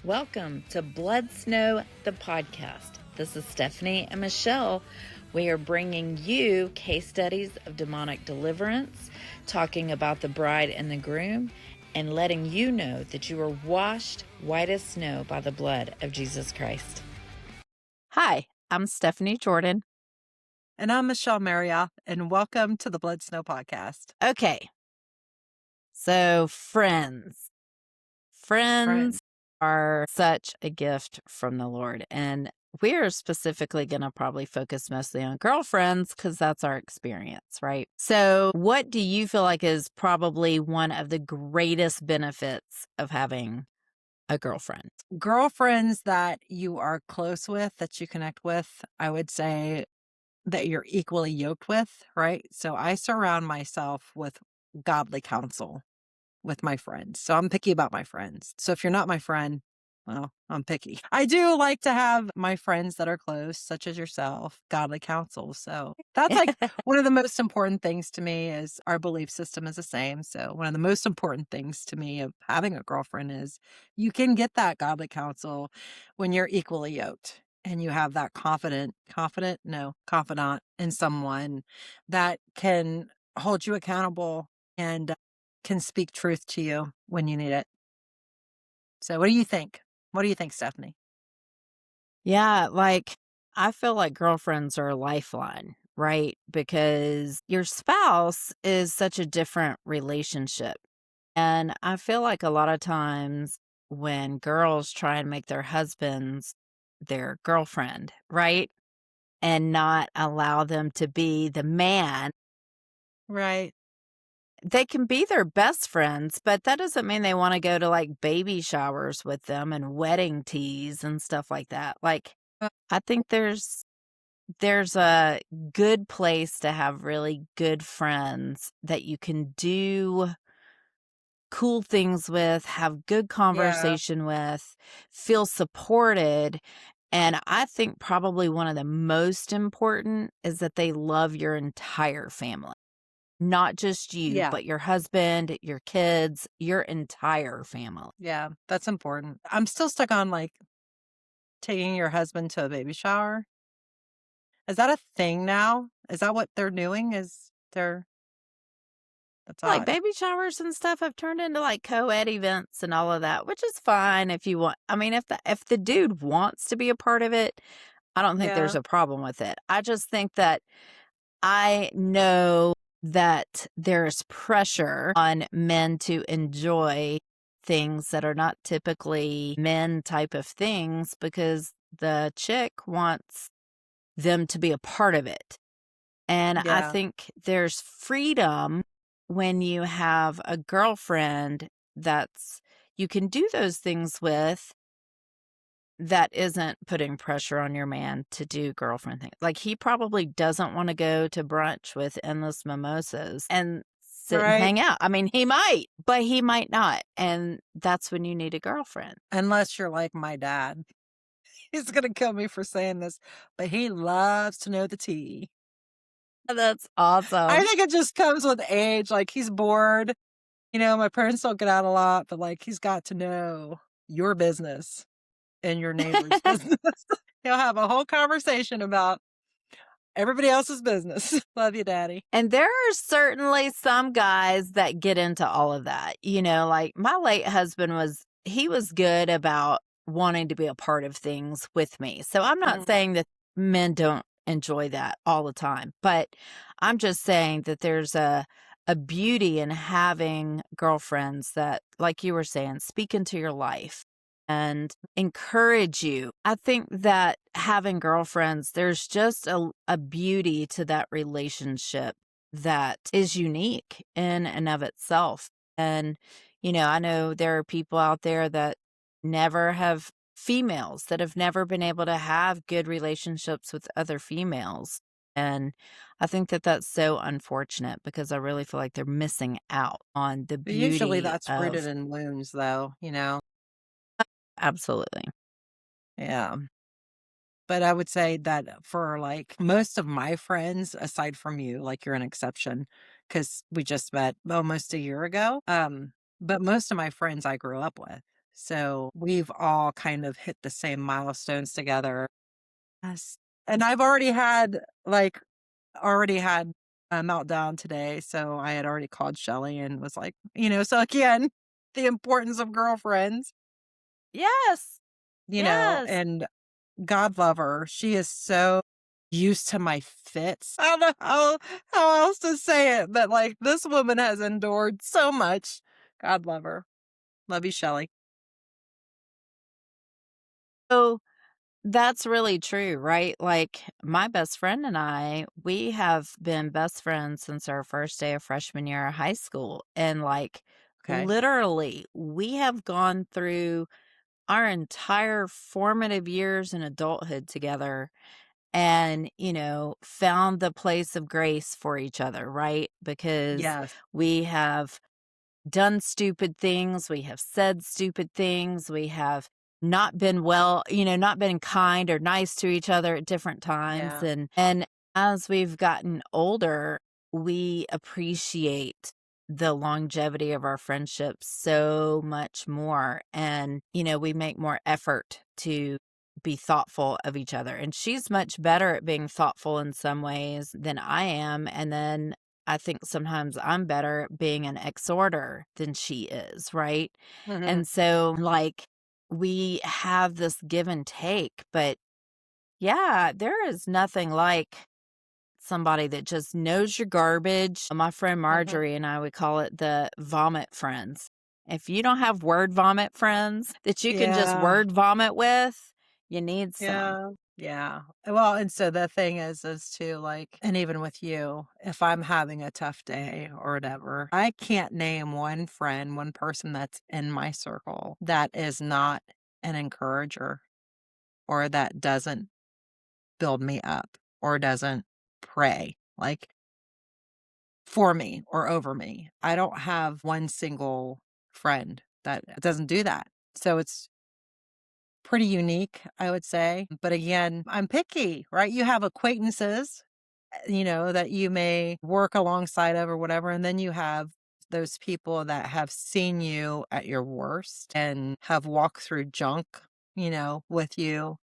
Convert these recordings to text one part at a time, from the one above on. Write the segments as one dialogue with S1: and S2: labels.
S1: Welcome to BloodSnow, the podcast. This is Stephanie and Michelle. We are bringing you case studies of demonic deliverance, talking about the bride and the groom, and letting you know that you are washed white as snow by the blood of Jesus Christ. Hi, I'm Stephanie Jordan.
S2: And I'm Michelle Marioth, and welcome to the BloodSnow podcast.
S1: Okay, so friends are such a gift from the Lord, and we're specifically going to probably focus mostly on girlfriends because that's our experience, right? So what do you feel like is probably one of the greatest benefits of having a girlfriend?
S2: Girlfriends that you are close with, that you connect with, I would say that you're equally yoked with, right? So I surround myself with godly counsel with my friends. So I'm picky about my friends. So if you're not my friend, well, I'm picky. I do like to have my friends that are close, such as yourself, godly counsel. So that's like one of the most important things to me is our belief system is the same. So one of the most important things to me of having a girlfriend is you can get that godly counsel when you're equally yoked and you have that confidant in someone that can hold you accountable and can speak truth to you when you need it. So what do you think? What do you think, Stephanie?
S1: Yeah, I feel like girlfriends are a lifeline, right? Because your spouse is such a different relationship. And I feel like a lot of times when girls try and make their husbands their girlfriend, right? And not allow them to be the man,
S2: Right.
S1: they can be their best friends, but that doesn't mean they want to go to like baby showers with them and wedding teas and stuff like that. I think there's a good place to have really good friends that you can do cool things with, have good
S2: Yeah.
S1: conversation with, feel supported. And I think probably one of the most important is that they love your entire family, not just you,
S2: Yeah.
S1: but your husband, your kids, your entire family.
S2: Yeah. That's important. I'm still stuck on like taking your husband to a baby shower. Is that a thing now? Is that what they're doing? That's
S1: Like
S2: odd.
S1: baby showers and stuff have turned into like co-ed events and all of that, which is fine if you want. I mean, if the dude wants to be a part of it, I don't think there's
S2: Yeah.
S1: a problem with it. I just think that I know that there's pressure on men to enjoy things that are not typically men type of things because the chick wants them to be a part of it. And I
S2: Yeah.
S1: think there's freedom when you have a girlfriend that's you can do those things with that isn't putting pressure on your man to do girlfriend things. Like he probably doesn't want to go to brunch with endless mimosas and sit and
S2: Right.
S1: hang out. I mean, he might, but he might not. And that's when you need a girlfriend.
S2: Unless you're like my dad. He's gonna kill me for saying this, but he loves to know the tea.
S1: That's
S2: I
S1: awesome.
S2: think it just comes with age. Like he's bored. My parents don't get out a lot, but like he's got to know your business and your neighbor's business. He'll have a whole conversation about everybody else's business. Love you, Daddy.
S1: And there are certainly some guys that get into all of that. Like my late husband he was good about wanting to be a part of things with me. So I'm not saying that men don't enjoy that all the time, but I'm just saying that there's a beauty in having girlfriends that, like you were saying, speak into your life and encourage you. I think that having girlfriends, there's just a beauty to that relationship that is unique in and of itself. And, I know there are people out there that never have females that have never been able to have good relationships with other females. And I think that that's so unfortunate because I really feel like they're missing out on the
S2: But usually
S1: beauty
S2: that's rooted
S1: of
S2: in wounds, though.
S1: absolutely.
S2: Yeah. But I would say that for like most of my friends, aside from you, like you're an exception because we just met almost a year ago. But most of my friends I grew up with. So we've all kind of hit the same milestones together. Yes. And I've already had a meltdown today. So I had already called Shelly and was like, so again, the importance of girlfriends,
S1: Yes. Yes.
S2: and God love her. She is so used to my fits. I don't know how else to say it, but like this woman has endured so much. God love her. Love you, Shelly.
S1: So that's really true, right? Like my best friend and I, we have been best friends since our first day of freshman year of high school. And like
S2: Okay.
S1: literally, we have gone through our entire formative years in adulthood together and, found the place of grace for each other, right? Because
S2: Yes.
S1: we have done stupid things, we have said stupid things, we have not been not been kind or nice to each other at different times,
S2: Yeah.
S1: and as we've gotten older, we appreciate the longevity of our friendships so much more, and we make more effort to be thoughtful of each other, and she's much better at being thoughtful in some ways than I am, and then I think sometimes I'm better at being an exhorter than she is, right?
S2: Hmm.
S1: And so, like, we have this give and take, but yeah, there is nothing like somebody that just knows your garbage. My friend
S2: Hmm.
S1: Marjorie and I would call it the vomit friends. If you don't have word vomit friends that you can just
S2: Yeah.
S1: word vomit with, you need some.
S2: Yeah. Yeah. Well, and so the thing is too, like, and even with you, if I'm having a tough day or whatever, I can't name one friend, one person that's in my circle that is not an encourager or that doesn't build me up or doesn't pray like for me or over me. I don't have one single friend that doesn't do that. So it's pretty unique, I would say. But again, I'm picky, right? You have acquaintances, that you may work alongside of or whatever. And then you have those people that have seen you at your worst and have walked through junk, with you.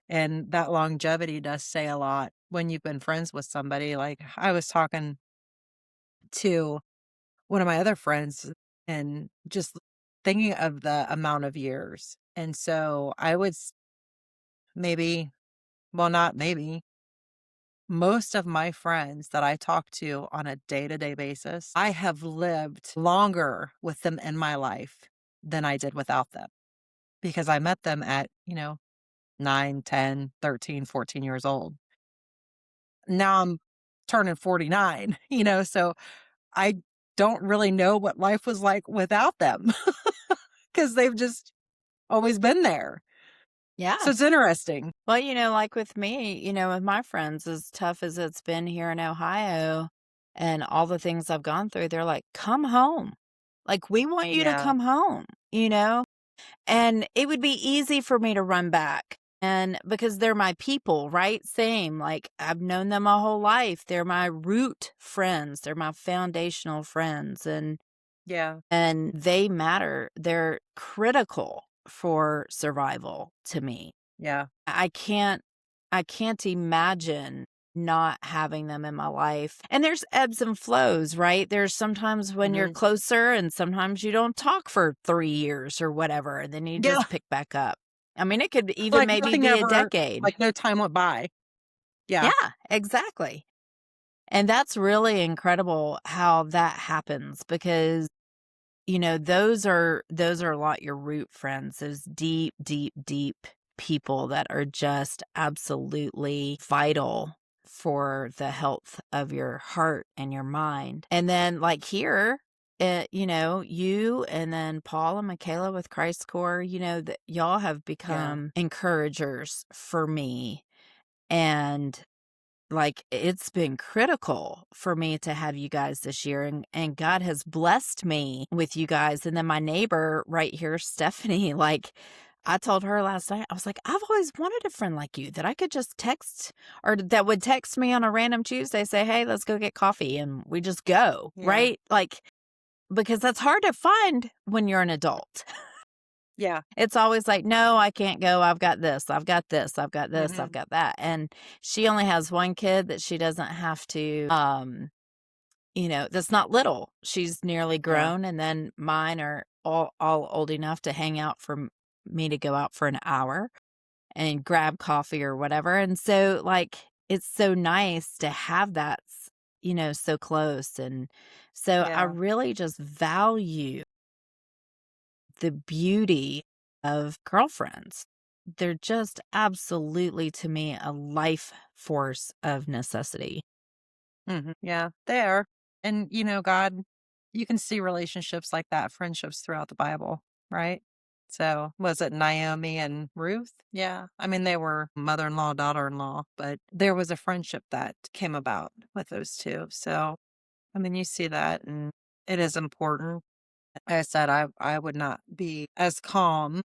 S2: And that longevity does say a lot when you've been friends with somebody. Like I was talking to one of my other friends and just thinking of the amount of years. And so I would maybe, well, not maybe, most of my friends that I talk to on a day to day basis, I have lived longer with them in my life than I did without them because I met them at, 9, 10, 13, 14 years old. Now I'm turning 49, so I don't really know what life was like without them because they've just always been there. So
S1: Yeah.
S2: it's interesting.
S1: Well, like with me, with my friends, as tough as it's been here in Ohio and all the things I've gone through, they're like, come home. Like, we want you to
S2: Yeah.
S1: come home, And it would be easy for me to run back. And because they're my people, right? Same. Like, I've known them my whole life. They're my root friends. They're my foundational friends.
S2: Yeah.
S1: And they matter. They're critical for survival to me.
S2: Yeah.
S1: I can't imagine not having them in my life. And there's ebbs and flows, right? There's sometimes when you're
S2: Hmm.
S1: closer and sometimes you don't talk for 3 years or whatever, and then you
S2: Yeah.
S1: just pick back up. I mean, it could even
S2: Like
S1: maybe
S2: nothing
S1: be a
S2: ever,
S1: decade.
S2: like no time went by. Yeah.
S1: Yeah, exactly. And that's really incredible how that happens because those are a lot your root friends, those deep, deep, deep people that are just absolutely vital for the health of your heart and your mind. And then like here, you and then Paul and Michaela with Christ Core, that y'all have
S2: Yeah.
S1: become encouragers for me. And like, it's been critical for me to have you guys this year, and God has blessed me with you guys, and then my neighbor right here, Stephanie, like, I told her last night, I was like, "I've always wanted a friend like you that I could just text or that would text me on a random Tuesday, say, 'Hey, let's go get coffee,' and we just go,"
S2: Yeah.
S1: right? Like, because that's hard to find when you're an adult.
S2: Yeah.
S1: It's always like, "No, I can't go. I've got this. I've got this. I've got this. I've
S2: Mhm.
S1: got that." And she only has one kid that she doesn't have to, that's not little. She's nearly
S2: Yeah.
S1: grown, and then mine are all old enough to hang out for me to go out for an hour and grab coffee or whatever. And so, like, it's so nice to have that, so close. And so I
S2: Yeah.
S1: really just value the beauty of girlfriends. They're just absolutely, to me, a life force of necessity.
S2: Mhm. Yeah, there. And, God, you can see relationships like that, friendships throughout the Bible, right? So, was it Naomi and Ruth? Yeah. I mean, they were mother in law, daughter in law, but there was a friendship that came about with those two. So, I mean, you see that, and it is important. Like I said, I would not be as calm,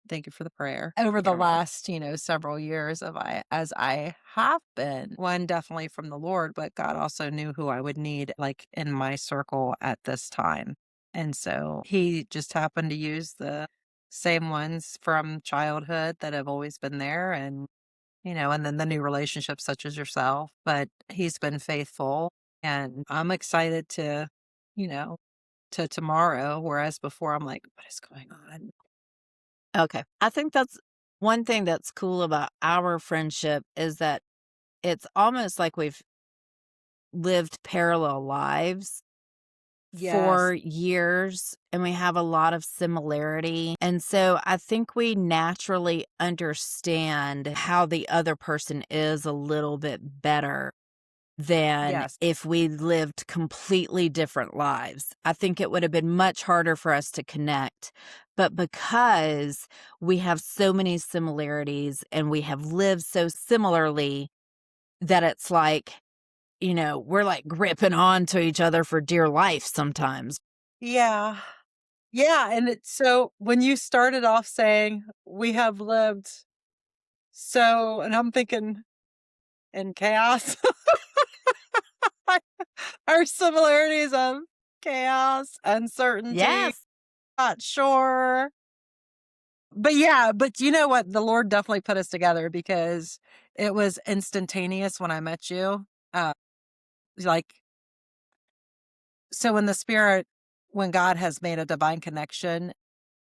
S2: thank you for the prayer, over the
S1: You're welcome.
S2: last, several years of I as I have been. One definitely from the Lord, but God also knew who I would need, like, in my circle at this time. And so he just happened to use the same ones from childhood that have always been there, and then the new relationships such as yourself, but he's been faithful, and I'm excited you know, to tomorrow, whereas before I'm like, "What is going on?"
S1: Okay. I think that's one thing that's cool about our friendship is that it's almost like we've lived parallel lives
S2: Yes.
S1: for years and we have a lot of similarity. And so I think we naturally understand how the other person is a little bit better than
S2: Yes.
S1: if we lived completely different lives. I think it would have been much harder for us to connect. But because we have so many similarities and we have lived so similarly that it's like, we're like gripping on to each other for dear life sometimes.
S2: Yeah. Yeah, and it's so when you started off saying, "We have lived so," and I'm thinking, "in chaos?" Our similarities of chaos, uncertainty,
S1: Yes.
S2: not sure. But yeah, but you know what? The Lord definitely put us together because it was instantaneous when I met you. Uh, like, so in the spirit, when God has made a divine connection,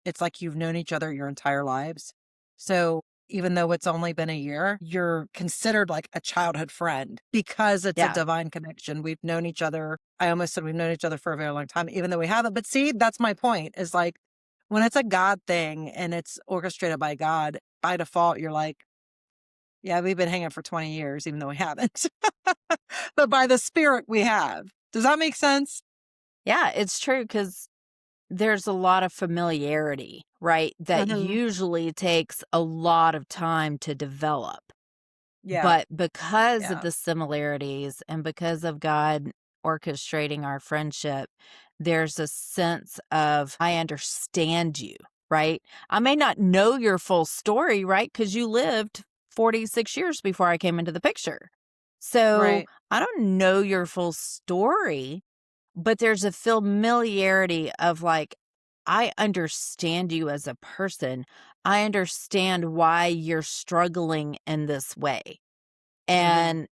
S2: it's like you've known each other your entire lives. So even though it's only been a year, you're considered like a childhood friend because it's a
S1: Yeah.
S2: divine connection. We've known each other. I almost said we've known each other for a very long time, even though we haven't. But see, that's my point is like when it's a God thing and it's orchestrated by God, by default, you're like, yeah, we've been hanging for 20 years, even though we haven't. But by the spirit, we have. Does that make sense?
S1: Yeah, it's true because there's a lot of familiarity, right? That
S2: Mhm.
S1: usually takes a lot of time to develop.
S2: Yeah.
S1: But because of
S2: Yeah.
S1: the similarities and because of God orchestrating our friendship, there's a sense of, I understand you, right? I may not know your full story, right? Because you lived 46 years before I came into the picture. So
S2: Right.
S1: I don't know your full story, but there's a familiarity of like, I understand you as a person. I understand why you're struggling in this way.
S2: Mhm.
S1: And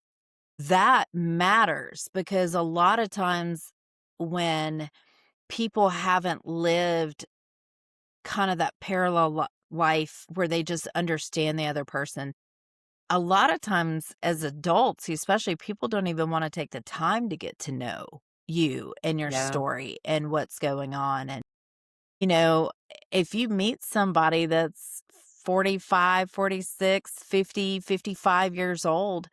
S1: that matters because a lot of times when people haven't lived kind of that parallel life where they just understand the other person, a lot of times as adults, especially, people don't even want to take the time to get to know you and your
S2: Yeah.
S1: story and what's going on. And, you know, if you meet somebody that's 45, 46, 50, 55 years old,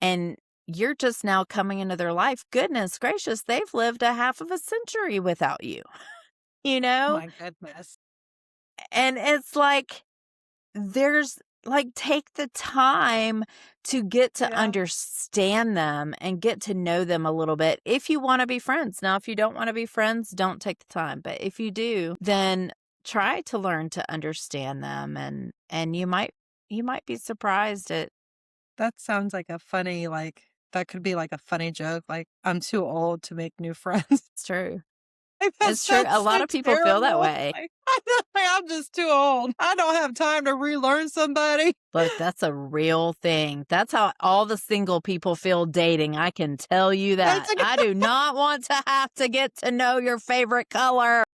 S1: and you're just now coming into their life, goodness gracious, they've lived a half of a century without you, you know?
S2: My goodness.
S1: And it's like, there's like, take the time to get to
S2: Yeah.
S1: understand them and get to know them a little bit if you wanna be friends. Now, if you don't wanna be friends, don't take the time, but if you do, then try to learn to understand them, and you might be surprised at.
S2: That sounds like a funny, that could be like a funny joke, like, "I'm too old to make new friends."
S1: It's true.
S2: That
S1: It's true. A
S2: sounds
S1: lot
S2: so
S1: of people feel that
S2: terrible.
S1: way.
S2: I'm just too old. I don't have time to relearn somebody.
S1: Look, that's a real thing. That's how all the single people feel dating. I can tell you
S2: That's
S1: that. I do not want to have to get to know your favorite color.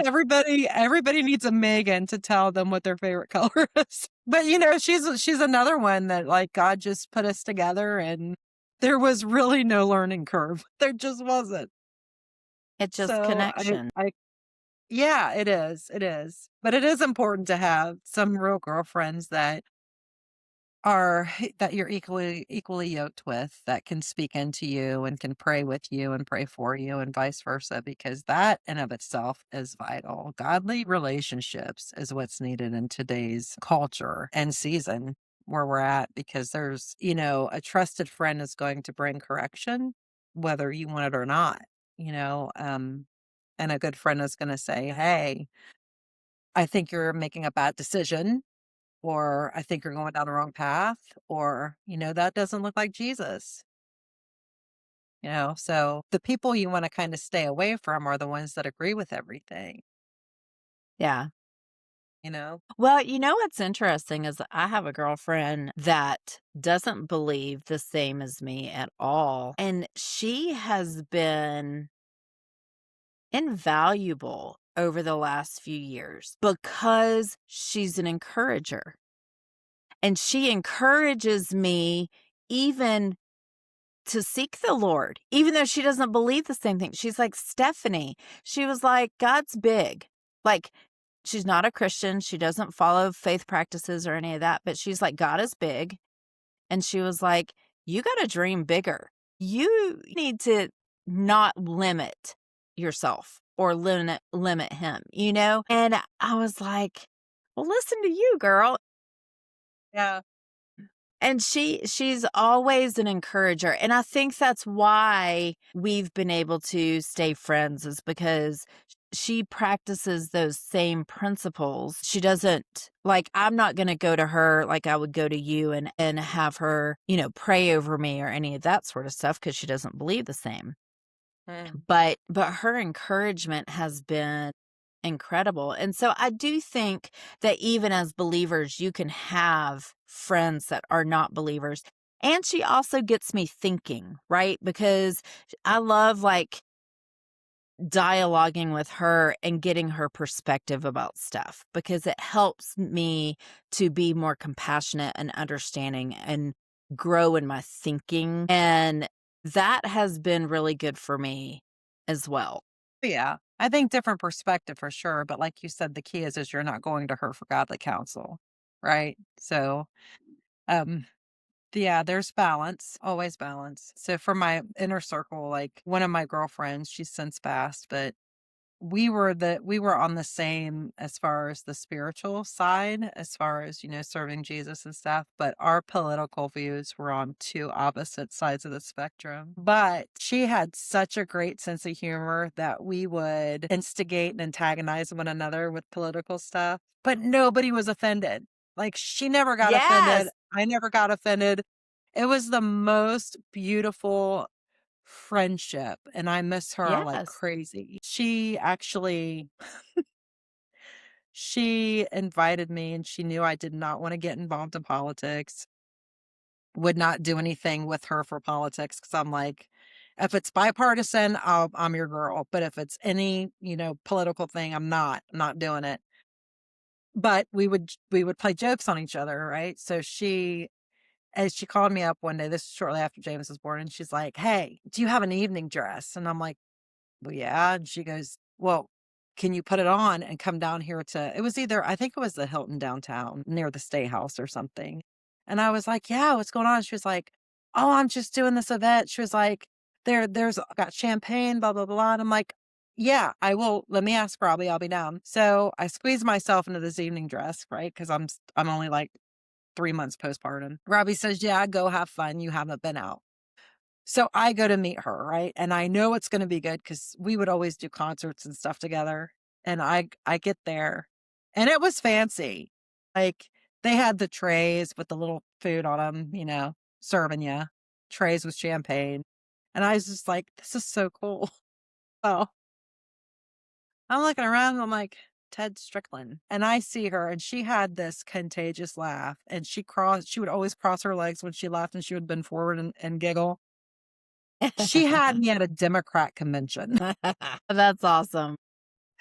S2: everybody needs a Megan to tell them what their favorite color is. But she's another one that like God just put us together and there was really no learning curve. There just wasn't.
S1: It's just
S2: So
S1: connection.
S2: I yeah, it is. It is. But it is important to have some real girlfriends that you're equally yoked with, that can speak into you and can pray with you and pray for you and vice versa, because that in of itself is vital. Godly relationships is what's needed in today's culture and season where we're at, because there's, a trusted friend is going to bring correction whether you want it or not, you know um and a good friend is going to say, hey, I think you're making a bad decision, or I think you're going down the wrong path, or, that doesn't look like Jesus. So the people you want to kind of stay away from are the ones that agree with everything,
S1: Yeah.
S2: you know?
S1: Well, you know what's interesting is I have a girlfriend that doesn't believe the same as me at all. And she has been invaluable over the last few years because she's an encourager. And she encourages me even to seek the Lord, even though she doesn't believe the same thing. She's like, Stephanie, she was like, God's big. Like, she's not a Christian. She doesn't follow faith practices or any of that, but she's like, God is big. And she was like, you got to dream bigger. You need to not limit yourself or limit him, you know? And I was like, well, listen to you, girl.
S2: Yeah.
S1: And she's always an encourager, and I think that's why we've been able to stay friends, is because she practices those same principles. She doesn't like, I'm not gonna go to her like I would go to you and have her, pray over me or any of that sort of stuff, because she doesn't believe the same.
S2: Mm.
S1: But her encouragement has been incredible. And so I do think that even as believers, you can have friends that are not believers. And she also gets me thinking, right? Because I love like dialoguing with her and getting her perspective about stuff, because it helps me to be more compassionate and understanding and grow in my thinking. And that has been really good for me as well.
S2: Yeah. I think different perspective for sure. But like you said, the key is you're not going to her for godly counsel. Right. So, um, yeah, there's balance, always balance. So for my inner circle, like one of my girlfriends, she's since passed, but we were on the same as far as the spiritual side, as far as, serving Jesus and stuff, but our political views were on two opposite sides of the spectrum. But she had such a great sense of humor that we would instigate and antagonize one another with political stuff, but nobody was offended. Like, she never got offended.
S1: Yes.
S2: I never got offended. It was the most beautiful friendship, and I miss her like
S1: Yes.
S2: crazy. She invited me, and she knew I did not want to get involved in politics, would not do anything with her for politics, because I'm like, if it's bipartisan, I'm your girl. But if it's any, political thing, I'm not doing it. But we would play jokes on each other, right? So as she called me up one day, this is shortly after James was born, and she's like, hey, do you have an evening dress? And I'm like, well, yeah. And she goes, well, can you put it on and come down here it was either, I think it was the Hilton downtown near the State House or something. And I was like, yeah, what's going on? She was like, oh, I'm just doing this event. She was like, there's got champagne, blah, blah, blah. And I'm like, yeah, I will. Let me ask Robbie. I'll be down. So I squeezed myself into this evening dress, right? Cause I'm only like 3 months postpartum. Robbie says, yeah, go have fun. You haven't been out. So I go to meet her, right? And I know it's going to be good because we would always do concerts and stuff together. And I get there, and it was fancy. Like, they had the trays with the little food on them, serving you trays with champagne. And I was just like, this is so cool. Oh, I'm looking around and I'm like, Ted Strickland. And I see her and she had this contagious laugh and she would always cross her legs when she laughed and she would bend forward and giggle. She had me at a Democrat convention
S1: That's awesome.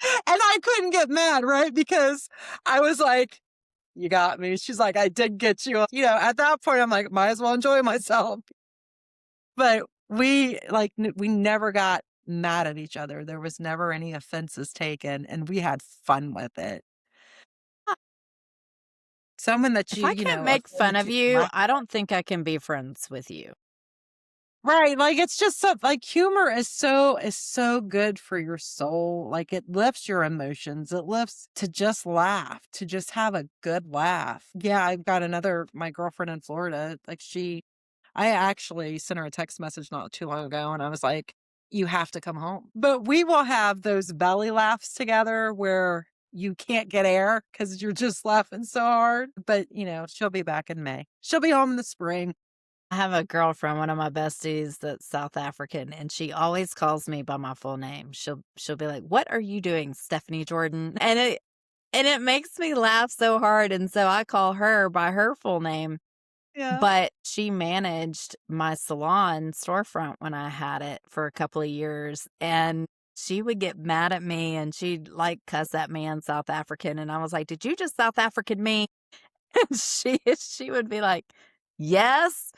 S2: and I couldn't get mad, right? Because I was like, you got me. She's like, I did get you. You know, at that point, I'm like, might as well enjoy myself. But we never got mad at each other. There was never any offenses taken, and we had fun with it. Someone that
S1: If I can't
S2: a
S1: make
S2: friend
S1: fun
S2: that
S1: of
S2: you can
S1: you,
S2: laugh
S1: I
S2: with.
S1: don't think I can be friends with you.
S2: Right, like, it's just so like, humor is so good for your soul, like, it lifts your emotions, it lifts to just laugh, to just have a good laugh. Yeah, I've got my girlfriend in Florida, like, I actually sent her a text message not too long ago, and I was like, "You have to come home." But we will have those belly laughs together where you can't get air because 'cause you're just laughing so hard, but, she'll be back in May. She'll be home in the spring.
S1: I have a girlfriend, one of my besties that's South African, and she always calls me by my full name. She'll be like, "What are you doing, Stephanie Jordan?" And it makes me laugh so hard, and so I call her by her full name.
S2: Yeah.
S1: But she managed my salon storefront when I had it for a couple of years, and she would get mad at me, and she'd, like, cuss at me in South African, and I was like, "Did you just South African me?" And she would be like, "Yes."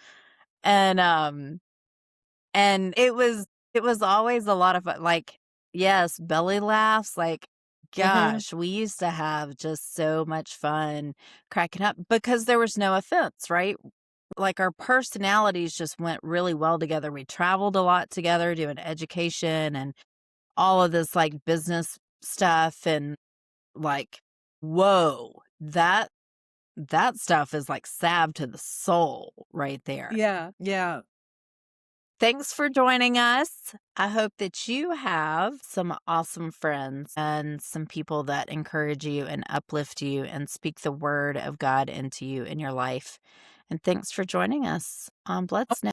S1: And, and it was always a lot of fun, like, yes, belly laughs, like,
S2: Mhm.
S1: gosh, we used to have just so much fun cracking up because there was no offense, right? Like, our personalities just went really well together. We traveled a lot together doing education and all of this, like, business stuff and, like, whoa, that stuff is like salve to the soul right there.
S2: Yeah, yeah.
S1: Thanks for joining us. I hope that you have some awesome friends and some people that encourage you and uplift you and speak the word of God into you in your life. And thanks for joining us on
S2: Oh,
S1: BloodSnow.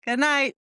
S2: good night.